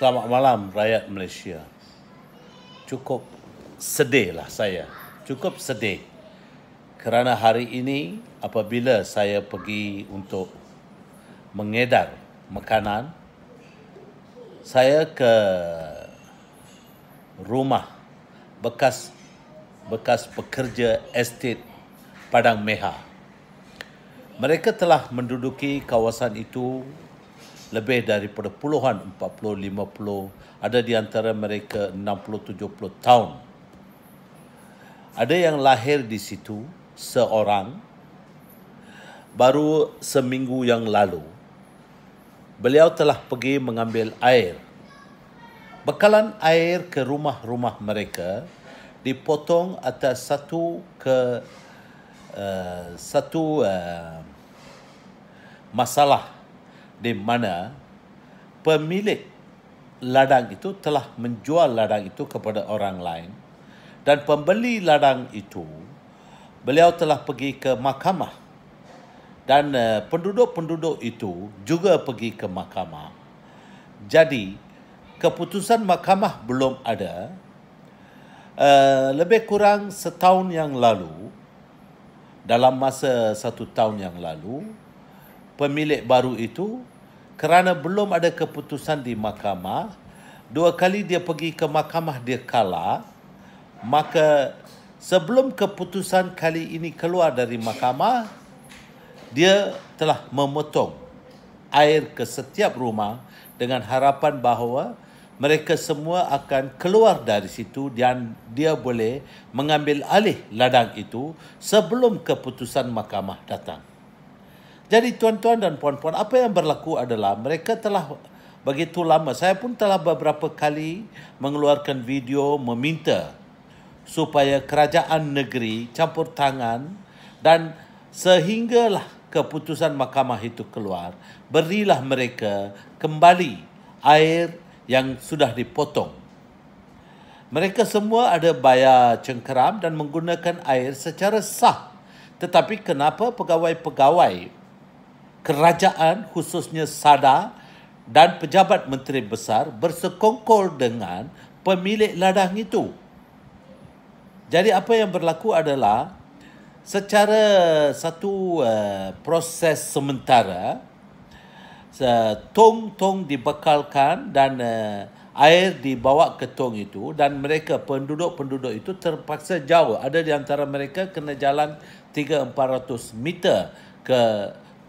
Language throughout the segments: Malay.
Selamat malam rakyat Malaysia. Cukup sedihlah saya. Cukup sedih. Kerana hari ini apabila saya pergi untuk mengedar makanan, saya ke rumah bekas pekerja estet Padang Mehar. Mereka telah menduduki kawasan itu lebih daripada puluhan, 40, 50, ada di antara mereka 60, 70 tahun. Ada yang lahir di situ seorang, baru seminggu yang lalu, beliau telah pergi mengambil air. Bekalan air ke rumah-rumah mereka dipotong atas satu masalah di mana pemilik ladang itu telah menjual ladang itu kepada orang lain dan pembeli ladang itu beliau telah pergi ke mahkamah dan penduduk-penduduk itu juga pergi ke mahkamah. Jadi keputusan mahkamah belum ada. Lebih kurang setahun yang lalu, dalam masa 1 tahun yang lalu, pemilik baru itu kerana belum ada keputusan di mahkamah, 2 kali dia pergi ke mahkamah, dia kalah. Maka sebelum keputusan kali ini keluar dari mahkamah, dia telah memotong air ke setiap rumah dengan harapan bahawa mereka semua akan keluar dari situ dan dia boleh mengambil alih ladang itu sebelum keputusan mahkamah datang. Jadi tuan-tuan dan puan-puan, apa yang berlaku adalah mereka telah begitu lama. Saya pun telah beberapa kali mengeluarkan video meminta supaya kerajaan negeri campur tangan dan sehinggalah keputusan mahkamah itu keluar, berilah mereka kembali air yang sudah dipotong. Mereka semua ada bayar cengkeram dan menggunakan air secara sah. Tetapi kenapa pegawai-pegawai kerajaan khususnya SADA dan pejabat menteri besar bersekongkol dengan pemilik ladang itu? Jadi apa yang berlaku adalah secara satu proses sementara, tong dibekalkan dan air dibawa ke tong itu dan mereka penduduk-penduduk itu terpaksa jauh. Ada di antara mereka kena jalan 300-400 meter ke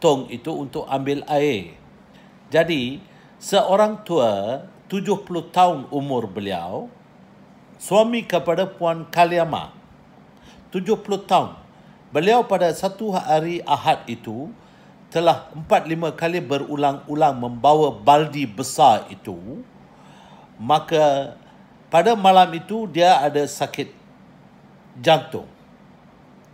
tong itu untuk ambil air. Jadi seorang tua 70 tahun umur beliau, suami kepada Puan Kaliama, 70 tahun. Beliau pada satu hari Ahad itu telah 4-5 kali berulang-ulang membawa baldi besar itu. Maka pada malam itu dia ada sakit jantung.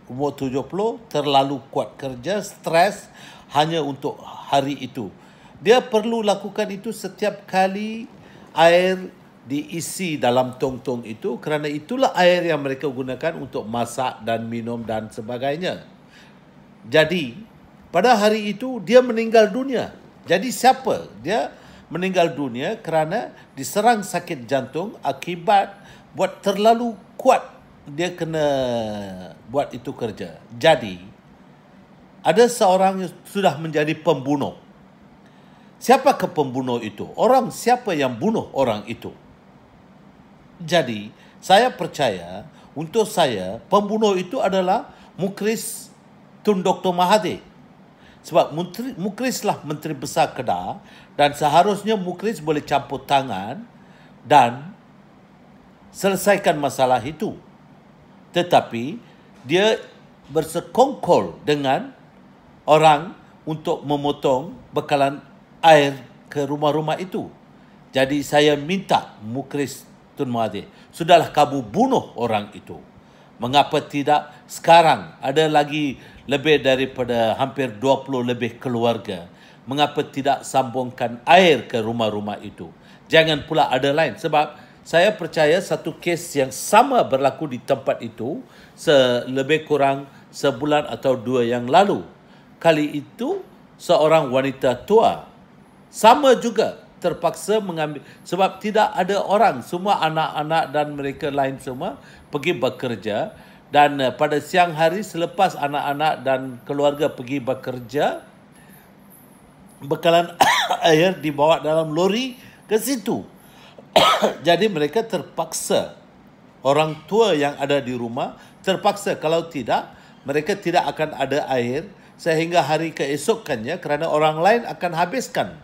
Umur 70, terlalu kuat kerja, stres hanya untuk hari itu. Dia perlu lakukan itu setiap kali air diisi dalam tong-tong itu, kerana itulah air yang mereka gunakan untuk masak dan minum dan sebagainya. Jadi pada hari itu dia meninggal dunia. Jadi siapa? Dia meninggal dunia kerana diserang sakit jantung akibat buat terlalu kuat dia kena buat itu kerja. Jadi ada seorang yang sudah menjadi pembunuh. Siapakah pembunuh itu? Siapa yang bunuh orang itu? Jadi saya percaya, untuk saya, pembunuh itu adalah Mukris Tun Dr. Mahathir. Sebab Mukrislah Menteri Besar Kedah dan seharusnya Mukris boleh campur tangan dan selesaikan masalah itu. Tetapi dia bersekongkol dengan orang untuk memotong bekalan air ke rumah-rumah itu. Jadi saya minta Mukris Tun Mahathir, sudahlah kamu bunuh orang itu. Mengapa tidak sekarang ada lagi lebih daripada hampir 20 lebih keluarga? Mengapa tidak sambungkan air ke rumah-rumah itu? Jangan pula ada lain. Sebab saya percaya satu kes yang sama berlaku di tempat itu lebih kurang sebulan atau 2 yang lalu. Kali itu seorang wanita tua sama juga terpaksa mengambil, sebab tidak ada orang, semua anak-anak dan mereka lain semua pergi bekerja, dan pada siang hari selepas anak-anak dan keluarga pergi bekerja, bekalan air dibawa dalam lori ke situ. Jadi mereka terpaksa, orang tua yang ada di rumah terpaksa, kalau tidak mereka tidak akan ada air sehingga hari keesokannya kerana orang lain akan habiskan.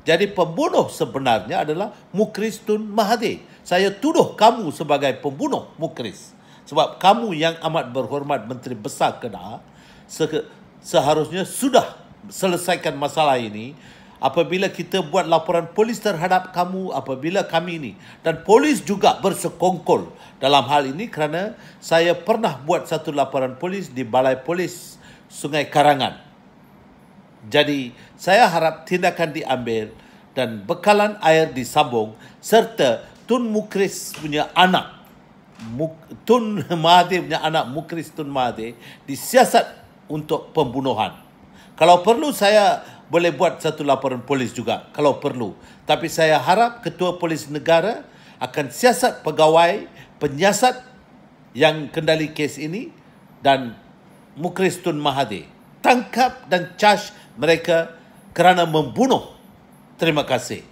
Jadi pembunuh sebenarnya adalah Mukhriz Tun Mahathir. Saya tuduh kamu sebagai pembunuh Mukhriz. Sebab kamu yang amat berhormat Menteri Besar Kedah seharusnya sudah selesaikan masalah ini. Apabila kita buat laporan polis terhadap kamu, apabila kami ini, dan polis juga bersekongkol dalam hal ini, kerana saya pernah buat satu laporan polis di Balai Polis Sungai Karangan. Jadi saya harap tindakan diambil dan bekalan air disambung, serta Tun Mukhriz punya anak, Tun Mahathir punya anak Mukhriz Tun Mahathir disiasat untuk pembunuhan. Kalau perlu saya boleh buat satu laporan polis juga kalau perlu. Tapi saya harap Ketua Polis Negara akan siasat pegawai penyiasat yang kendali kes ini dan Mukhriz Tun Mahathir. Tangkap dan charge mereka kerana membunuh. Terima kasih.